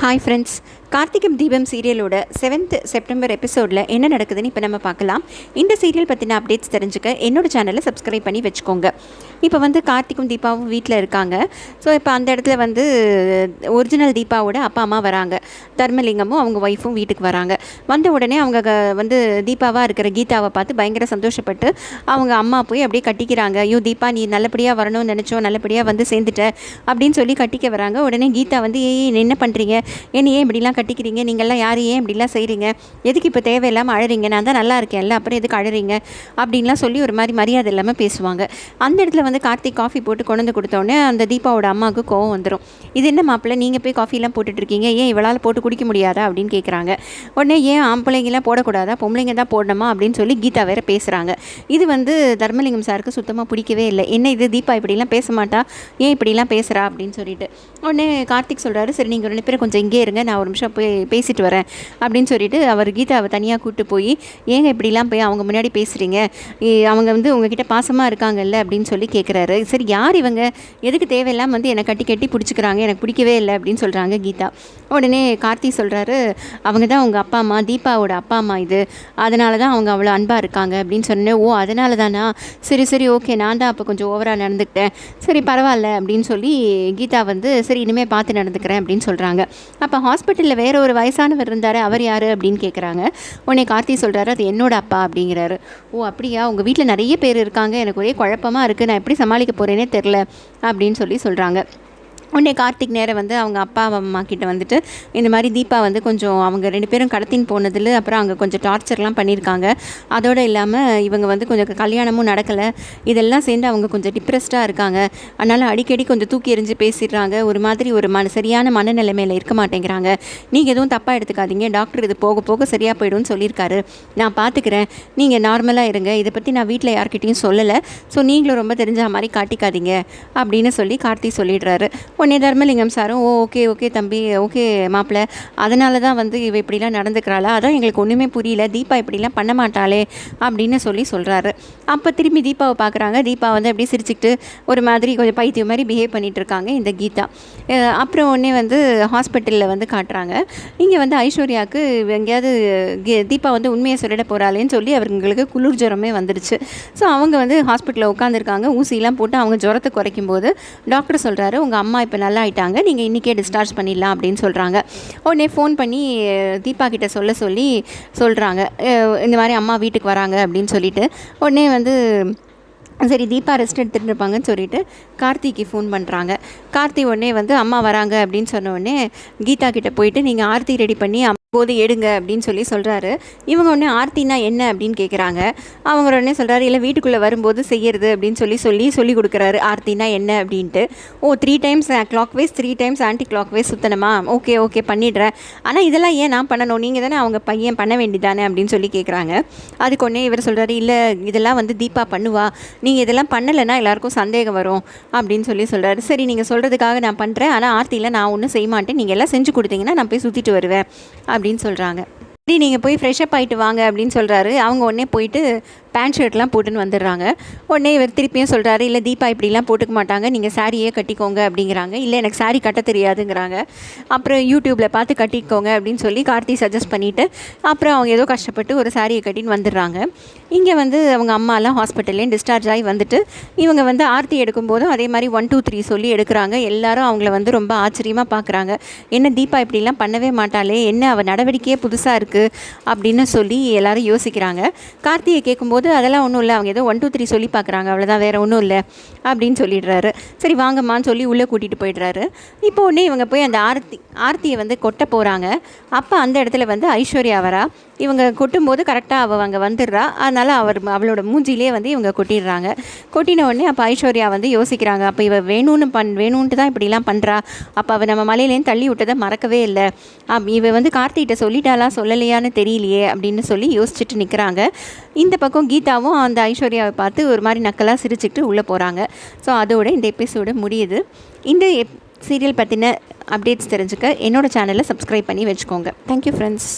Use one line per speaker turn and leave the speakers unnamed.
Hi friends, கார்த்திகம் தீபம் சீரியலோட 7th September எபிசோடில் என்ன நடக்குதுன்னு இப்போ நம்ம பார்க்கலாம். இந்த சீரியல் பற்றின அப்டேட்ஸ் தெரிஞ்சுக்க என்னோடய சேனலை சப்ஸ்கிரைப் பண்ணி வச்சுக்கோங்க. இப்போ வந்து கார்த்திக்கும் தீபாவும் வீட்டில் இருக்காங்க. ஸோ இப்போ அந்த இடத்துல வந்து ஒரிஜினல் தீபாவோட அப்பா அம்மா வராங்க. தர்மலிங்கமும் அவங்க ஒய்ஃபும் வீட்டுக்கு வராங்க. வந்த உடனே அவங்க வந்து தீபாவாக இருக்கிற கீதாவை பார்த்து பயங்கர சந்தோஷப்பட்டு அவங்க அம்மா போய் அப்படியே கட்டிக்கிறாங்க. ஐயோ தீபா, நீ நல்லபடியாக வரணும்னு நினச்சோம், நல்லபடியாக வந்து சேர்ந்துட்ட அப்படின்னு சொல்லி கட்டிக்க வராங்க. உடனே கீதா வந்து என்ன பண்ணுறீங்க, என்ன ஏன் இப்படிலாம் கட்டிக்கிறீங்க, நீங்கள்லாம் யார் ஏன் இப்படிலாம் செய்கிறீங்க, எதுக்கு இப்போ தேவையில்லாமல் அழறீங்க, நான் தான் நல்லா இருக்கேன்ல, அப்புறம் எதுக்கு அழறீங்க அப்படின்லாம் சொல்லி ஒரு மாதிரி மரியாதை இல்லாமல் பேசுவாங்க. அந்த இடத்துல வந்து கார்த்திக் காஃபி போட்டு கொண்டு வந்து கொடுத்தோடனே அந்த தீபாவோட அம்மாவுக்கு கோவம் வந்துடும். இது என்ன மாப்பிள்ளை, நீங்கள் போய் காஃபிலாம் போட்டுட்ருக்கீங்க, ஏன் இவளால் போட்டு குடிக்க முடியாதா அப்படின்னு கேட்குறாங்க. உடனே ஏன் ஆம்பளைங்கெல்லாம் போடக்கூடாதா, பொம்பளைங்க தான் போடணுமா அப்படின்னு சொல்லி கீதா வேறு பேசுகிறாங்க. இது வந்து தர்மலிங்கம் சாருக்கு சுத்தமாக பிடிக்கவே இல்லை. என்ன இது தீபா இப்படிலாம் பேச மாட்டா, ஏன் இப்படிலாம் பேசுகிறா அப்படின்னு சொல்லிட்டு உடனே கார்த்திக் சொல்கிறாரு, சரி நீங்கள் 2 பேரும் கொஞ்சம் இங்கே இருங்க, நான் ஒரு நிமிஷம் போய் பேசிட்டு வரேன் அப்படின்னு சொல்லிட்டு அவர் கீதாவை தனியாக கூப்பிட்டு போய், ஏங்க இப்படிலாம் போய் அவங்க முன்னாடி பேசுகிறீங்க, அவங்க வந்து உங்ககிட்ட பாசமாக இருக்காங்கல்ல அப்படின்னு சொல்லி கேட்குறாரு. சரி யார் இவங்க, எதுக்கு தேவையில்லாமல் வந்து என்னை கட்டி கட்டி பிடிச்சிக்கிறாங்க, எனக்கு பிடிக்கவே இல்லை அப்படின்னு சொல்கிறாங்க கீதா. உடனே கார்த்தி சொல்கிறாரு, அவங்க தான் உங்கள் அப்பா அம்மா, தீபாவோட அப்பா அம்மா, இது அதனால தான் அவங்க அவ்வளோ அன்பாக இருக்காங்க அப்படின்னு சொன்னேன். ஓ அதனால தானா, சரி சரி ஓகே, நான் தான் அப்போ கொஞ்சம் ஓவராக நடந்துக்கிட்டேன், சரி பரவாயில்ல அப்படின்னு சொல்லி கீதா வந்து சரி இனிமேல் பார்த்து நடந்துக்கிறேன் அப்படின்னு சொல்கிறாங்க. அப்போ ஹாஸ்பிட்டலில் வேறு ஒரு வயசானவர் இருந்தார், அவர் யார் அப்படின்னு கேட்குறாங்க. உடனே கார்த்தி சொல்கிறாரு, அது என்னோட அப்பா அப்படிங்கிறாரு. ஓ அப்படியா, உங்கள் வீட்டில் நிறைய பேர் இருக்காங்க, எனக்கு ஒரே குழப்பமாக இருக்குது, நான் எப்படி சமாளிக்க போகிறேனே தெரில அப்படின்னு சொல்கிறாங்க. உடனே கார்த்திக் நேரம் வந்து அவங்க அப்பா அம்மா கிட்ட வந்துட்டு இந்த மாதிரி தீபா வந்து கொஞ்சம் அவங்க 2 பேரும் கடத்தின்னு போனதில் அப்புறம் அங்கே கொஞ்சம் டார்ச்சர்லாம் பண்ணியிருக்காங்க, அதோடு இல்லாமல் இவங்க வந்து கொஞ்சம் கல்யாணமும் நடக்கலை, இதெல்லாம் சேர்ந்து அவங்க கொஞ்சம் டிப்ரெஸ்டாக இருக்காங்க, அதனால் அடிக்கடி கொஞ்சம் தூக்கி எறிஞ்சு பேசிடுறாங்க, ஒரு மாதிரி ஒரு சரியான மனநிலைமையில் இருக்க மாட்டேங்கிறாங்க, நீங்கள் எதுவும் தப்பாக எடுத்துக்காதீங்க, டாக்டர் இது போக போக சரியாக போய்டும்னு சொல்லியிருக்காரு, நான் பார்த்துக்கிறேன், நீங்கள் நார்மலாக இருங்க, இதை பற்றி நான் வீட்டில் யார்கிட்டையும் சொல்லலை, ஸோ நீங்களும் ரொம்ப தெரிஞ்ச மாதிரி காட்டிக்காதீங்க அப்படின்னு சொல்லி கார்த்தி சொல்லிடுறாரு. உடனே தர்மலிங்கம் சாரும் ஓகே ஓகே தம்பி, ஓகே மாப்பிள்ளை, அதனால தான் வந்து இவ இப்படிலாம் நடந்துக்கிறாளா, அதான் எங்களுக்கு ஒன்றுமே புரியல, தீபா இப்படிலாம் பண்ண மாட்டாளே அப்படின்னு சொல்கிறாரு. அப்போ திரும்பி தீபாவை பார்க்குறாங்க. தீபா வந்து அப்படியே சிரிச்சுக்கிட்டு ஒரு மாதிரி கொஞ்சம் பைத்தியம் மாதிரி பிஹேவ் பண்ணிகிட்டு இருக்காங்க இந்த கீதா. அப்புறம் உடனே வந்து ஹாஸ்பிட்டலில் வந்து காட்டுறாங்க. இங்கே வந்து ஐஸ்வர்யாவுக்கு எங்கேயாவது தீபா வந்து உண்மையை சொல்லிட போகிறாளேன்னு சொல்லி அவங்களுக்கு குளிர் ஜுரமே வந்துடுச்சு. ஸோ அவங்க வந்து ஹாஸ்பிட்டலில் உட்காந்துருக்காங்க. ஊசிலாம் போட்டு அவங்க ஜுரத்தை குறைக்கும் போது டாக்டர் சொல்கிறாரு, உங்கள் அம்மா இப்போ நல்லா ஆயிட்டாங்க, நீங்கள் இன்றைக்கே டிஸ்சார்ஜ் பண்ணிடலாம் அப்படின்னு சொல்கிறாங்க. உடனே ஃபோன் பண்ணி தீபா கிட்ட சொல்கிறாங்க, இந்த மாதிரி அம்மா வீட்டுக்கு வராங்க அப்படின்னு சொல்லிட்டு. உடனே வந்து சரி தீபா ரெஸ்ட் எடுத்துகிட்டு இருப்பாங்கன்னு சொல்லிட்டு கார்த்திக்கு ஃபோன் பண்ணுறாங்க. கார்த்தி உடனே வந்து அம்மா வராங்க அப்படின்னு சொன்ன உடனே கீதா கிட்டே போயிட்டு நீங்கள் ஆர்த்தி ரெடி பண்ணி போது எடுங்க அப்படின்னு சொல்கிறாரு. இவங்க உடனே ஆர்த்தினா என்ன அப்படின்னு கேட்குறாங்க. அவங்க உடனே சொல்கிறாரு, இல்லை வீட்டுக்குள்ளே வரும்போது செய்கிறது அப்படின்னு சொல்லி கொடுக்குறாரு ஆர்த்தினா என்ன அப்படின்ட்டு. ஓ 3 times clockwise 3 times anticlockwise சுத்தணுமா, ஓகே ஓகே பண்ணிடுறேன், ஆனால் இதெல்லாம் ஏன் நான் பண்ணணும், நீங்கள் தானே அவங்க பையன் பண்ண வேண்டியதானே அப்படின்னு சொல்லி கேட்குறாங்க. அதுக்கு ஒன்றே இவர் சொல்கிறாரு, இல்லை இதெல்லாம் வந்து தீபா பண்ணுவா, நீங்கள் இதெல்லாம் பண்ணலைன்னா எல்லாருக்கும் சந்தேகம் வரும் அப்படின்னு சொல்கிறாரு. சரி நீங்கள் சொல்கிறதுக்காக நான் பண்ணுறேன், ஆனால் ஆர்த்தியில் நான் ஒன்றும் செய்ய மாட்டேன், நீங்கள் எல்லாம் செஞ்சு கொடுத்தீங்கன்னா நான் போய் சுற்றிட்டு வருவேன் அப்படின்னு சொல்கிறாங்க. சரி நீங்கள் போய் ஃப்ரெஷ்அப் ஆகிட்டு வாங்க அப்படின்னு சொல்கிறாரு. அவங்க உடனே போயிட்டு பேண்ட் ஷர்ட்லாம் போட்டுன்னு வந்துடுறாங்க. உடனே இவர் திருப்பியும் சொல்கிறாரு, இல்லை தீபா இப்படிலாம் போட்டுக்க மாட்டாங்க, நீங்கள் சாரியே கட்டிக்கோங்க அப்படிங்கிறாங்க. இல்லை எனக்கு சாரி கட்ட தெரியாதுங்கிறாங்க. அப்புறம் யூடியூப்பில் பார்த்து கட்டிக்கோங்க அப்படின்னு சொல்லி கார்த்தி சஜஸ்ட் பண்ணிவிட்டு அப்புறம் அவங்க ஏதோ கஷ்டப்பட்டு ஒரு சாரியை கட்டின்னு வந்துடுறாங்க. இங்கே வந்து அவங்க அம்மாலாம் ஹாஸ்பிட்டல்லேயும் டிஸ்சார்ஜ் ஆகி வந்துட்டு இவங்க வந்து ஆர்த்தி எடுக்கும்போதும் அதே மாதிரி 1 2 3 சொல்லி எடுக்கிறாங்க. எல்லாரும் அவங்கள வந்து ரொம்ப ஆச்சரியமாக பார்க்குறாங்க. என்ன தீபா இப்படிலாம் பண்ணவே மாட்டாளே, என்ன அவள் நடவடிக்கையே புதுசாக இருக்குது அப்படின்னு சொல்லி எல்லாரும் யோசிக்கிறாங்க. கார்த்தியை கேட்கும்போது அதெல்லாம் ஒன்றும் இல்லை, அவங்க ஏதோ 1 2 3 சொல்லி பார்க்குறாங்க, அவ்வளோதான், வேறு ஒன்றும் இல்லை அப்படின்னு சொல்லிடுறாரு. சரி வாங்கம்மான்னு சொல்லி உள்ளே கூட்டிகிட்டு போயிடுறாரு. இப்போ உடனே இவங்க போய் அந்த ஆர்த்தியை வந்து கொட்ட போகிறாங்க. அப்போ அந்த இடத்துல வந்து ஐஸ்வர்யா வரா. இவங்க கொட்டும்போது கரெக்டாக அவள் அங்கே வந்துடுறா. அதனால் அவளோட மூஞ்சிலே வந்து இவங்க கொட்டிடுறாங்க. கொட்டின உடனே அப்போ ஐஸ்வர்யா வந்து யோசிக்கிறாங்க, அப்போ இவள் வேணும்ன்ட்டு தான் இப்படிலாம் பண்ணுறா, அப்போ அவள் நம்ம மலையிலேருந்து தள்ளி விட்டதை மறக்கவே இல்லை, இவள் வந்து கார்த்திகிட்ட சொல்லிட்டாலாம் சொல்லலையான்னு தெரியலையே அப்படின்னு சொல்லி யோசிச்சுட்டு நிற்கிறாங்க. இந்த பக்கம் கீதாவும் அந்த ஐஸ்வர்யாவை பார்த்து ஒரு மாதிரி நக்கலாக சிரிச்சுக்கிட்டு உள்ளே போகிறாங்க. ஸோ அதோட இந்த எபிசோடு முடியுது. இந்த சீரியல் பற்றின அப்டேட்ஸ் தெரிஞ்சுக்க என்னோடய சேனலை சப்ஸ்கிரைப் பண்ணி வச்சுக்கோங்க. Thank you friends.